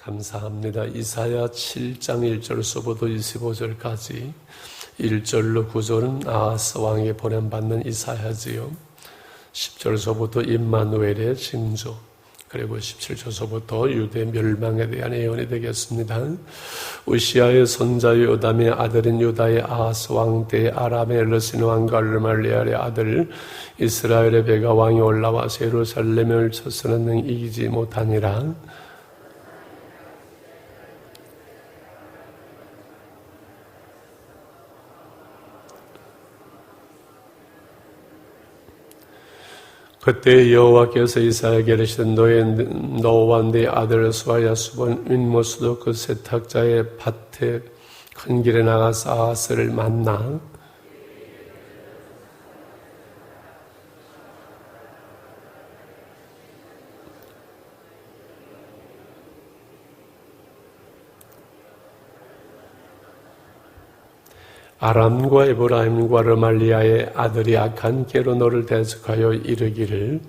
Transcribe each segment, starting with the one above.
감사합니다. 이사야 7장 1절서부터 25절까지 1절로 9절은 아하스 왕에게 보냄받는 이사야지요. 10절서부터 임마누엘의 징조, 그리고 17절서부터 유대 멸망에 대한 예언이 되겠습니다. 우시아의 손자 요담의 아들인 유다의 아하스 왕 때 아람의 르신 왕과 르말리알의 아들 이스라엘의 배가 왕이 올라와서 예루살렘을 쳐서는 이기지 못하니라. 그때 여호와께서 이사야에게 이르시되 너와 네 아들 수아야수본 윗모수도 그 세탁자의 밭에 큰 길에 나가서 아하스를 만나 아람과 에브라임과 르말리아의 아들이 악한 깨로 너를 대적하여 이르기를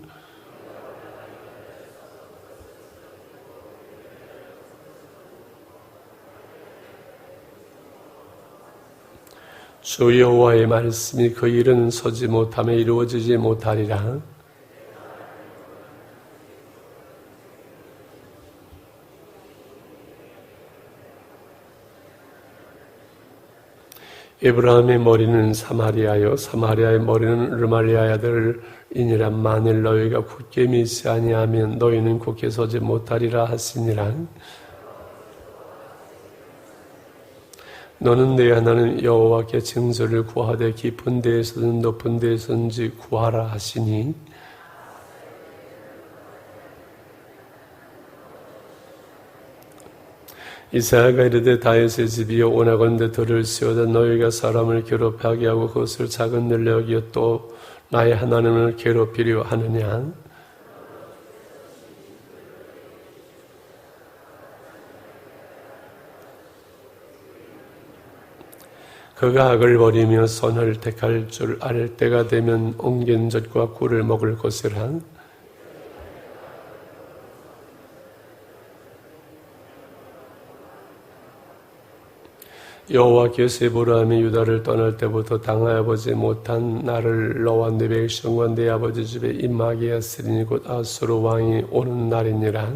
주 여호와의 말씀이 그 일은 서지 못하며 이루어지지 못하리라. 에브라임의 머리는 사마리아요 사마리아의 머리는 르말리아의 아들이니라. 만일 너희가 굳게 믿지 아니하면 너희는 굳게 서지 못하리라 하시니라. 너는 내 하나님 여호와께 증서를 구하되 깊은 데에서든 높은 데에서든지 구하라 하시니 이사야가 이르되 다윗의 집이여 원하건대 들을 씌워다 너희가 사람을 괴롭하게 하고 그것을 작은 일로 여기어 또 나의 하나님을 괴롭히려 하느냐. 그가 악을 버리며 선을 택할 줄 알 때가 되면 옮긴 젖과 꿀을 먹을 것이라. 여호와께서 에브라임이 유다를 떠날 때부터 당하여 보지 못한 나를 너와 네 백성과 네 아버지 집에 임하게 하시리니 곧 아수르 왕이 오는 날이니라.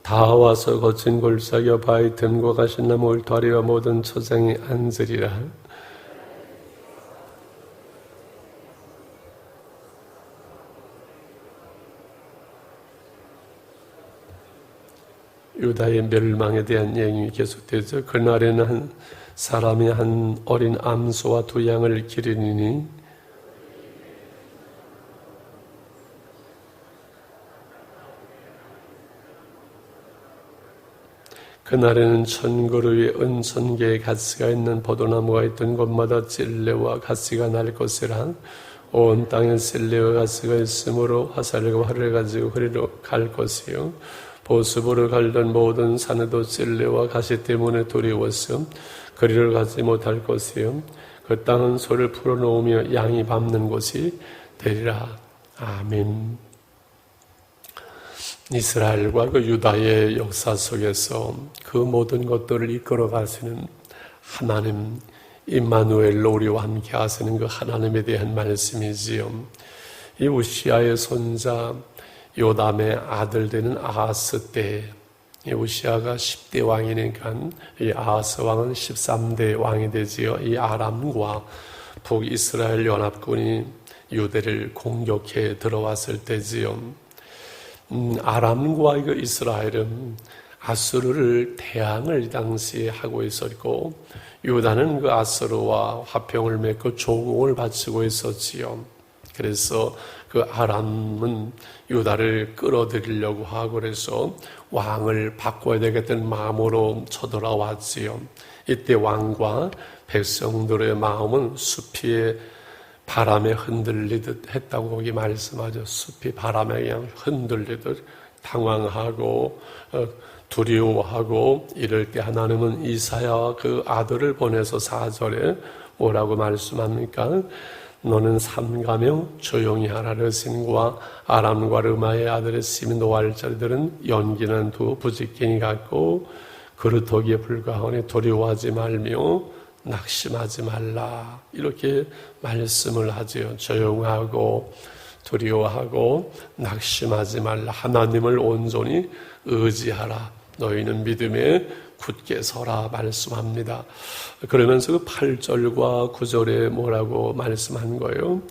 다 와서 거친 골짜기와 바위 틈과 가시나무 울타리와 모든 초장이 앉으리라. 유다의 멸망에 대한 얘기 계속되죠. 그날에는 한 사람이 한 어린 암소와 두 양을 기르니니 그날에는 1000그루 위에 은 1000개의 가시가 있는 포도나무가 있던 곳마다 찔레와 가시가 날 것이라. 온 땅에 찔레와 가시가 있으므로 화살과 활을 가지고 그리로 갈 것이요 보습으로 갈던 모든 산에도 찔레와 가시 때문에 두려웠음 그리를 가지 못할 것이요 그 땅은 소를 풀어놓으며 양이 밟는 곳이 되리라. 아멘. 이스라엘과 그 유다의 역사 속에서 그 모든 것들을 이끌어 가시는 하나님 임마누엘로 우리와 함께 하시는 그 하나님에 대한 말씀이지요. 이 우시아의 손자 요담의 아들 되는 아하스 때, 우시아가 10대 왕이니까 이 아하스 왕은 13대 왕이 되지요. 이 아람과 북이스라엘 연합군이 유대를 공격해 들어왔을 때지요. 아람과 그 이스라엘은 아수르를 대항을 이 당시에 하고 있었고 유다는 그 아수르와 화평을 맺고 조공을 바치고 있었지요. 그래서 그 아람은 유다를 끌어들이려고 하고 그래서 왕을 바꿔야 되겠다는 마음으로 쳐들어왔지요. 이때 왕과 백성들의 마음은 숲이 바람에 흔들리듯 했다고 거기 말씀하죠. 숲이 바람에 그냥 흔들리듯 당황하고 두려워하고 이럴 때 하나님은 이사야 그 아들을 보내서 4절에 뭐라고 말씀합니까? 너는 삼가며 조용히 하라. 르신과 아람과 르마의 아들의 시민노아를 자리들은 연기는 두 부직갱이 같고 그루터기에 불과하니 두려워하지 말며 낙심하지 말라. 이렇게 말씀을 하지요. 조용하고 두려워하고 낙심하지 말라. 하나님을 온전히 의지하라. 너희는 믿음에 굳게 서라 말씀합니다. 그러면서 그 8절과 9절에 뭐라고 말씀한 거예요?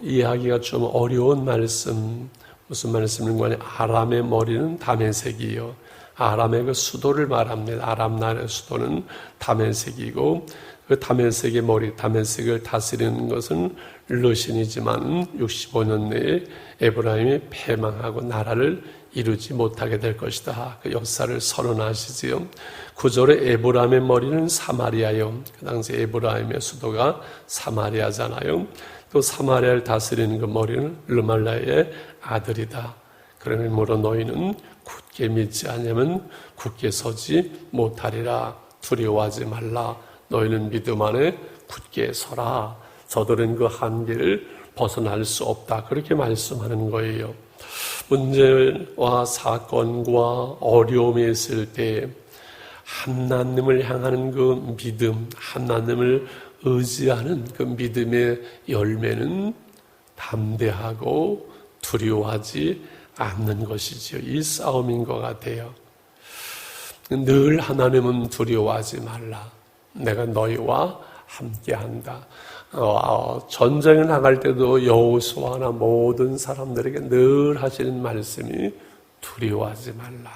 이해하기가 좀 어려운 말씀, 무슨 말씀인가 하니 아람의 머리는 다메섹이요. 아람의 그 수도를 말합니다. 아람 나라의 수도는 다메섹이고 그 다메섹의 머리, 다메섹을 다스리는 것은 르신이지만 65년 내에 에브라임이 패망하고 나라를 이루지 못하게 될 것이다. 그 역사를 선언하시지요. 9절에 에브라임의 머리는 사마리아요. 그 당시 에브라임의 수도가 사마리아잖아요. 또 사마리아를 다스리는 그 머리는 르말라의 아들이다. 그러므로 너희는 굳게 믿지 않으면 굳게 서지 못하리라. 두려워하지 말라. 너희는 믿음 안에 굳게 서라. 저들은 그 한계를 벗어날 수 없다. 그렇게 말씀하는 거예요. 문제와 사건과 어려움이 있을 때 하나님을 향하는 그 믿음, 하나님을 의지하는 그 믿음의 열매는 담대하고 두려워하지 않는 것이지요. 이 싸움인 것 같아요. 늘 하나님은 두려워하지 말라. 내가 너희와 함께한다. 전쟁을 나갈 때도 여호수아나 모든 사람들에게 늘 하시는 말씀이 두려워하지 말라.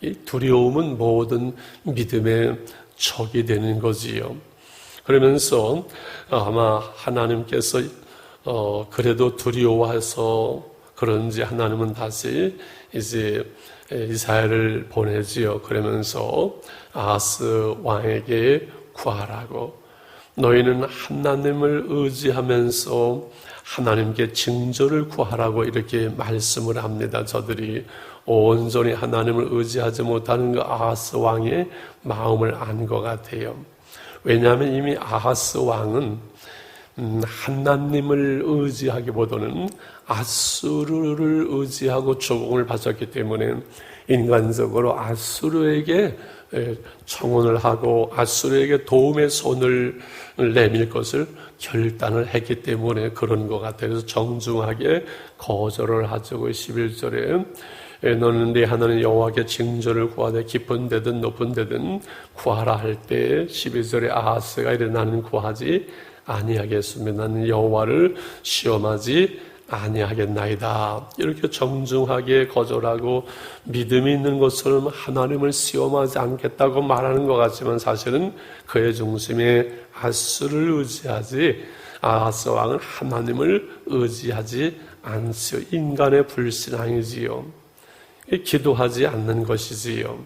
이 두려움은 모든 믿음의 적이 되는 거지요. 그러면서 아마 하나님께서 그래도 두려워해서 그런지 하나님은 다시 이제 이사야를 보내지요. 그러면서 아하스 왕에게 구하라고. 너희는 하나님을 의지하면서 하나님께 징조를 구하라고 이렇게 말씀을 합니다. 저들이 온전히 하나님을 의지하지 못하는 그 아하스 왕의 마음을 안 것 같아요. 왜냐하면 이미 아하스 왕은 하나님을 의지하기보다는 아수르를 의지하고 조공을 바쳤기 때문에 인간적으로 아수르에게 청혼을 하고 아수르에게 도움의 손을 내밀 것을 결단을 했기 때문에 그런 것 같아요. 그래서 정중하게 거절을 하죠. 11절에 너는 네 하나님 여호와께 징조를 구하되 깊은 데든 높은 데든 구하라 할 때 12절에 아하스가 이르되 나는 구하지 아니하겠습니다. 나는 여호와를 시험하지 아니하겠나이다. 이렇게 정중하게 거절하고 믿음이 있는 것처럼 하나님을 시험하지 않겠다고 말하는 것 같지만 사실은 그의 중심에 아수를 의지하지, 아하스 왕은 하나님을 의지하지 않지요. 인간의 불신앙이지요. 기도하지 않는 것이지요.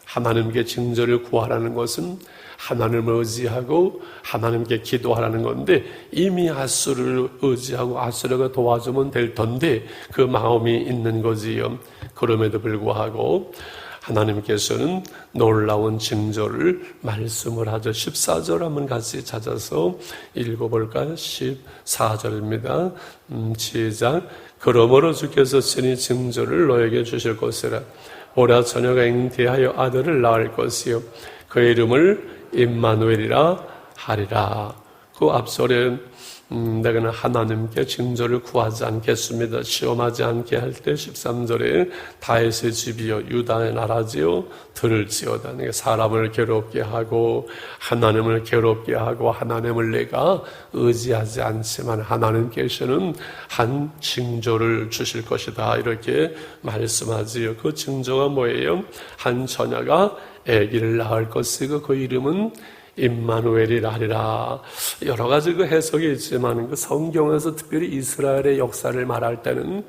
하나님께 징조를 구하라는 것은 하나님을 의지하고 하나님께 기도하라는 건데 이미 아수를 의지하고 아수르가 도와주면 될 텐데 그 마음이 있는 거지요. 그럼에도 불구하고 하나님께서는 놀라운 징조를 말씀을 하죠. 14절 한번 같이 찾아서 읽어볼까요? 14절입니다. 시작. 그러므로 주께서 친히 징조를 너에게 주실 것이라. 보라 처녀가 잉태하여 아들을 낳을 것이요 그의 이름을 임마누엘이라 하리라. 그 앞절에 내가는 하나님께 징조를 구하지 않겠습니다. 시험하지 않게 할 때 13절에 다윗의 집이여 유다의 나라지요 들을지어다. 내가 사람을 괴롭게 하고 하나님을 괴롭게 하고 하나님을 내가 의지하지 않지만 하나님께서는 한 징조를 주실 것이다. 이렇게 말씀하지요. 그 징조가 뭐예요? 한 처녀가 아기를 낳을 것이고 그 이름은 임마누엘이라 하리라. 여러 가지 그 해석이 있지만 그 성경에서 특별히 이스라엘의 역사를 말할 때는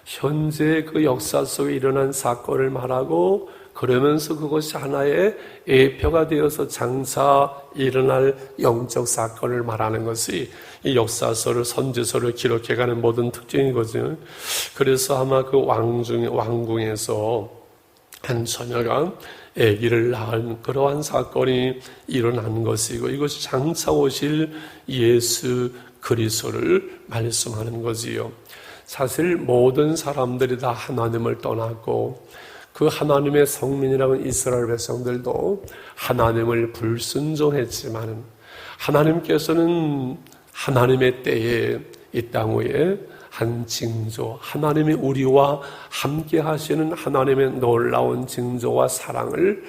현재 그 역사 속에 일어난 사건을 말하고 그러면서 그것이 하나의 예표가 되어서 장차 일어날 영적 사건을 말하는 것이 이 역사서를 선지서를 기록해가는 모든 특징이거든요. 그래서 아마 그 왕궁에서 한 처녀가 아기를 낳은 그러한 사건이 일어난 것이고 이것이 장차 오실 예수 그리스도를 말씀하는 거지요. 사실 모든 사람들이 다 하나님을 떠났고 그 하나님의 성민이라는 이스라엘 백성들도 하나님을 불순종했지만 하나님께서는 하나님의 때에 이 땅 위에 한 징조, 하나님이 우리와 함께 하시는 하나님의 놀라운 징조와 사랑을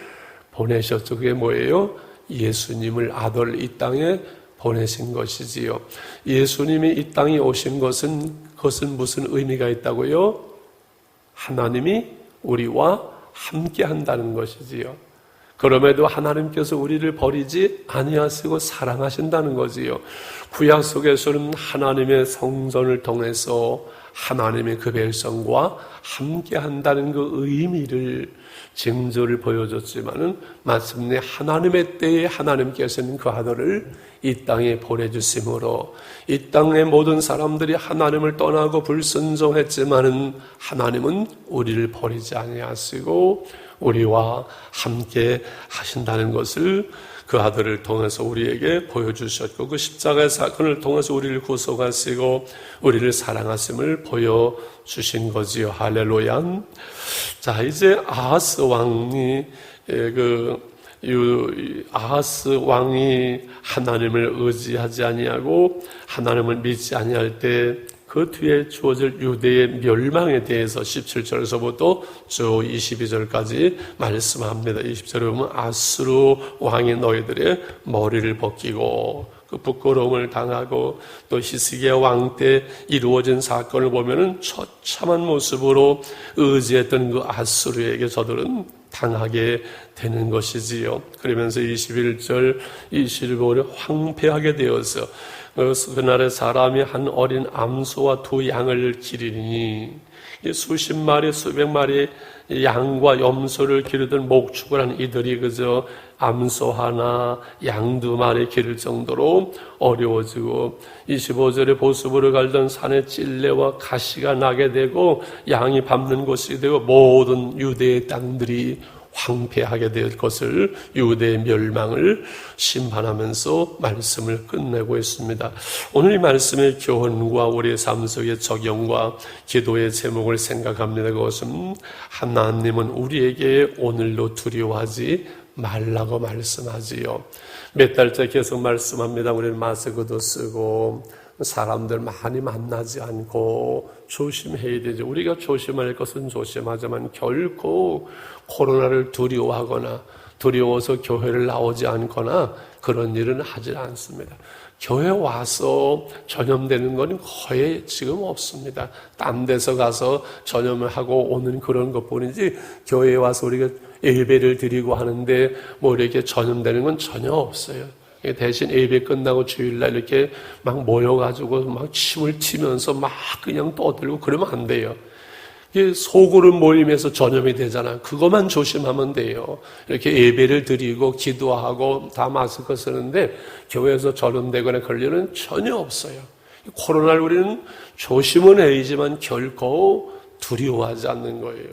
보내셨죠. 그게 뭐예요? 예수님을 아들 이 땅에 보내신 것이지요. 예수님이 이 땅에 오신 것은 그것은 무슨 의미가 있다고요? 하나님이 우리와 함께 한다는 것이지요. 그럼에도 하나님께서 우리를 버리지 아니하시고 사랑하신다는 거지요. 구약 속에서는 하나님의 성전을 통해서 하나님의 그 백성과 함께 한다는 그 의미를 징조를 보여줬지만은 마침내 하나님의 때에 하나님께서는 그 아들을 이 땅에 보내주심으로 이 땅의 모든 사람들이 하나님을 떠나고 불순종했지만은 하나님은 우리를 버리지 아니하시고 우리와 함께 하신다는 것을 그 아들을 통해서 우리에게 보여주셨고 그 십자가의 사건을 통해서 우리를 구속하시고 우리를 사랑하심을 보여주신 거지요. 할렐루야. 자, 이제 아하스 왕이 하나님을 의지하지 아니하고 하나님을 믿지 아니할 때 그 뒤에 주어질 유대의 멸망에 대해서 17절에서부터 쭉 22절까지 말씀합니다. 20절에 보면 아수르 왕이 너희들의 머리를 벗기고 그 부끄러움을 당하고 또 히스기야 왕 때 이루어진 사건을 보면은 처참한 모습으로 의지했던 그 아수르에게 저들은 당하게 되는 것이지요. 그러면서 21절 22절에 황폐하게 되어서 그날에 사람이 한 어린 암소와 두 양을 기르니 수십 마리 수백 마리 양과 염소를 기르던 목축을 한 이들이 그저 암소 하나 양 두 마리 기를 정도로 어려워지고 25절에 보습으로 갈던 산에 찔레와 가시가 나게 되고 양이 밟는 곳이 되고 모든 유대의 땅들이 황폐하게 될 것을 유대의 멸망을 심판하면서 말씀을 끝내고 있습니다. 오늘 이 말씀의 교훈과 우리의 삶 속의 적용과 기도의 제목을 생각합니다. 그것은 하나님은 우리에게 오늘도 두려워하지 말라고 말씀하지요. 몇 달째 계속 말씀합니다. 우리는 마스크도 쓰고 사람들 많이 만나지 않고 조심해야 되죠. 우리가 조심할 것은 조심하지만 결코 코로나를 두려워서 교회를 나오지 않거나 그런 일은 하지 않습니다. 교회 와서 전염되는 건 거의 지금 없습니다. 딴 데서 가서 전염을 하고 오는 그런 것뿐이지 교회에 와서 우리가 예배를 드리고 하는데 뭐 이렇게 전염되는 건 전혀 없어요. 대신 예배 끝나고 주일날 이렇게 막 모여가지고 막 침을 튀면서 막 그냥 떠들고 그러면 안 돼요. 이게 소그룹 모임에서 전염이 되잖아요. 그것만 조심하면 돼요. 이렇게 예배를 드리고 기도하고 다 마스크 쓰는데 교회에서 전염되거나 그럴 일은 전혀 없어요. 코로나를 우리는 조심은 해야지만 결코 두려워하지 않는 거예요.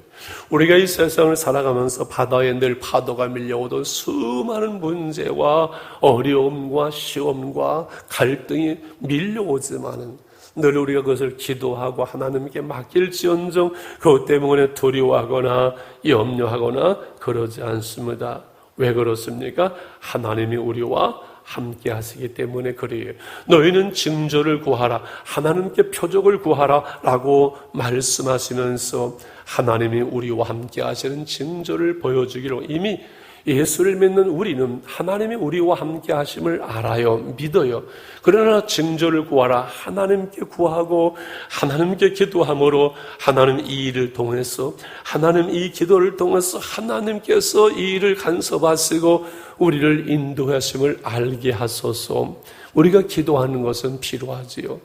우리가 이 세상을 살아가면서 바다에 늘 파도가 밀려오던 수많은 문제와 어려움과 시험과 갈등이 밀려오지만은 늘 우리가 그것을 기도하고 하나님께 맡길지언정 그것 때문에 두려워하거나 염려하거나 그러지 않습니다. 왜 그렇습니까? 하나님이 우리와 함께 하시기 때문에 그래요. 너희는 징조를 구하라, 하나님께 표적을 구하라 라고 말씀하시면서 하나님이 우리와 함께 하시는 징조를 보여주기로 이미 예수를 믿는 우리는 하나님이 우리와 함께 하심을 알아요. 믿어요. 그러나 징조를 구하라. 하나님께 구하고 하나님께 기도함으로 하나님 이 일을 통해서 하나님 이 기도를 통해서 하나님께서 이 일을 간섭하시고 우리를 인도하심을 알게 하소서. 우리가 기도하는 것은 필요하지요.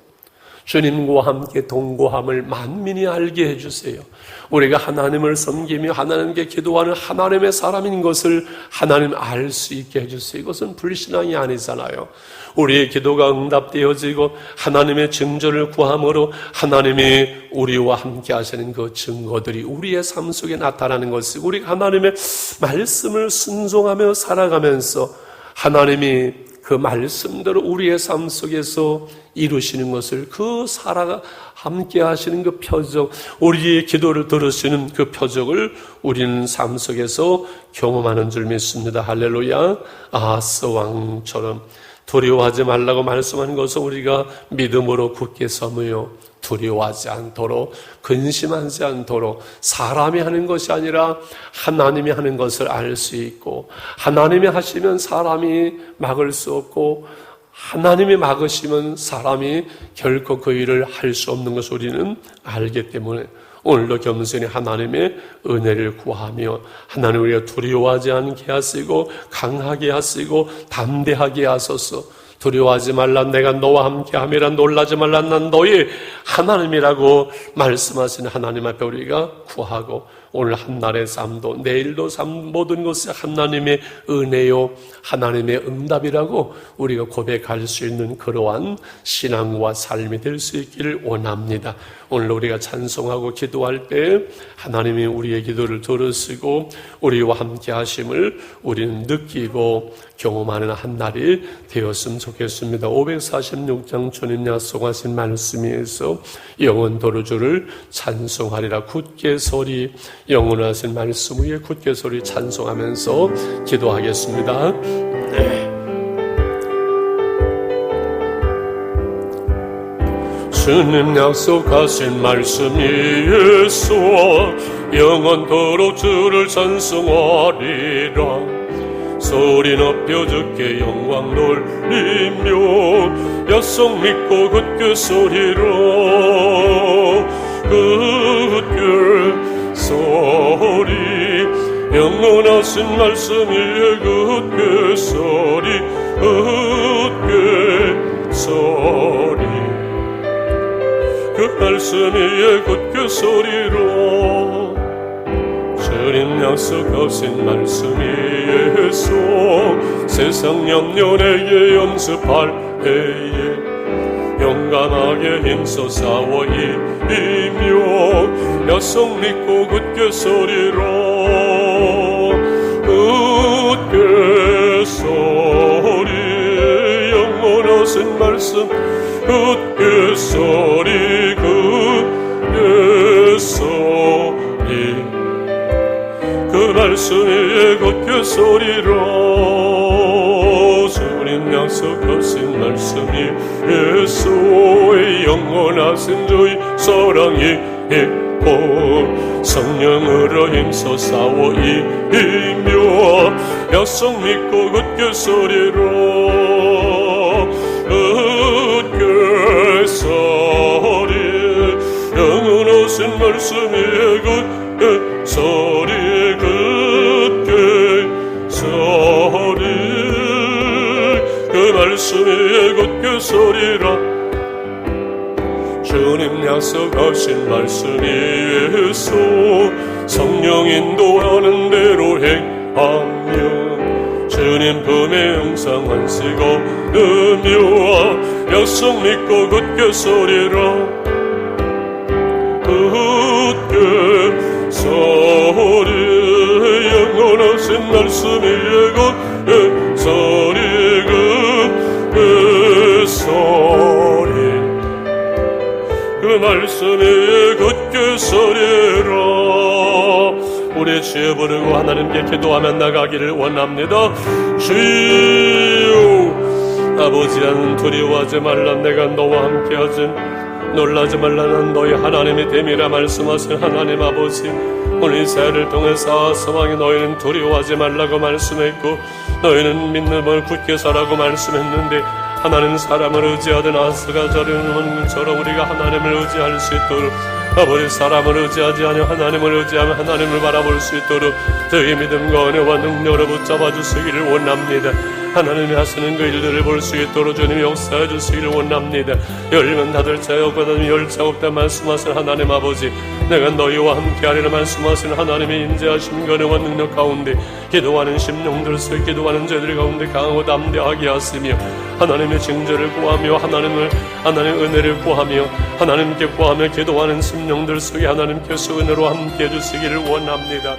주님과 함께 동거함을 만민이 알게 해주세요. 우리가 하나님을 섬기며 하나님께 기도하는 하나님의 사람인 것을 하나님 알 수 있게 해주세요. 이것은 불신앙이 아니잖아요. 우리의 기도가 응답되어지고 하나님의 징조를 구함으로 하나님이 우리와 함께 하시는 그 증거들이 우리의 삶 속에 나타나는 것이 우리가 하나님의 말씀을 순종하며 살아가면서 하나님이 그 말씀대로 우리의 삶 속에서 이루시는 것을, 그 살아 함께 하시는 그 표적, 우리의 기도를 들으시는 그 표적을 우리는 삶 속에서 경험하는 줄 믿습니다. 할렐루야. 아하스 왕처럼 두려워하지 말라고 말씀하는 것을 우리가 믿음으로 굳게 섬으요 두려워하지 않도록, 근심하지 않도록, 사람이 하는 것이 아니라 하나님이 하는 것을 알 수 있고, 하나님이 하시면 사람이 막을 수 없고, 하나님이 막으시면 사람이 결코 그 일을 할 수 없는 것을 우리는 알기 때문에 오늘도 겸손히 하나님의 은혜를 구하며, 하나님 우리가 두려워하지 않게 하시고 강하게 하시고 담대하게 하소서. 두려워하지 말라, 내가 너와 함께 함이라. 놀라지 말라, 난 너의 하나님이라고 말씀하시는 하나님 앞에 우리가 구하고, 오늘 한날의 삶도 내일도 삶, 모든 것이 하나님의 은혜요 하나님의 응답이라고 우리가 고백할 수 있는 그러한 신앙과 삶이 될 수 있기를 원합니다. 오늘 우리가 찬송하고 기도할 때 하나님이 우리의 기도를 들으시고 우리와 함께 하심을 우리는 느끼고 경험하는 한날이 되었으면 좋겠습니다. 546장 주님 약속하신 말씀에서 영원토록 주를 찬송하리라. 굳게 소리, 영원하신 말씀 위에 굳게 소리 찬송하면서 기도하겠습니다. 주님 약속하신 말씀 위에서 영원토록 주를 찬송하리라. 소리 높여 주께 영광 돌리며 약속 믿고 굳게 소리로, 굳게 소리, 영원하신 말씀 위에 굳게 소리, 굳게 소리, 그 말씀 위에 굳게 소리로. 주님 약속하신 말씀 위에서 세상 염려 내게 연습할 때에 용감하게 힘써 싸워 이기며 약속 믿고 굳게 소리로, 굳게 소리, 영원하신 말씀 굳게 소리, 굳게 소리, 그 말씀 위에 굳게 소리로. 주님 약속하신 말씀 위에서 영원하신 주의 사랑이 있고 성령으로 힘써 싸워 이기며 약속 믿고 굳게 소리로, 굳게 소리, 영원하신 말씀 위에 굳게 소리, 소리, 그 말씀 위에 굳게 소리라. 주님 약속하신 말씀 위에서 성령 인도하는 대로 행하며 주님 품에 응상하시고 음유와 약속 믿고 굳게 소리라. 굳게 소리, 영원하신 말씀 위에 굳게 소리, 굳게 소리, 그 말씀 위에 굳게 소리라. 우리 주여 부르고 하나님께 기도하며 나가기를 원합니다. 주여, 아버지는 두려워하지 말라, 내가 너와 함께하지. 놀라지 말라, 난 너희 하나님이 됨이라 말씀하신 하나님 아버지, 오늘 이 사회를 통해서 소망이 너희는 두려워하지 말라고 말씀했고 너희는 믿음을 굳게 서라고 말씀했는데, 하나님 사람을 의지하던 아스가 저리는 것처럼 우리가 하나님을 의지할 수 있도록, 아버지 사람을 의지하지 않으며 하나님을 의지하며 하나님을 바라볼 수 있도록 저희 믿음과 은혜와 능력으로 붙잡아 주시기를 원합니다. 하나님이 하시는 그 일들을 볼 수 있도록 주님이 역사해 주시기를 원합니다. 열면 닫을 자가 없고 닫으면 열 자가 없다 말씀하신 하나님 아버지, 내가 너희와 함께하리라 말씀하신 하나님의 인자하신 은혜와 능력 가운데 기도하는 심령들 속에 기도하는 저희들 가운데 강하고 담대하게 하시며 하나님의 징조를 구하며 하나님의 은혜를 구하며 하나님께 구하며 기도하는 심령들 속에 하나님께서 은혜로 함께해 주시기를 원합니다.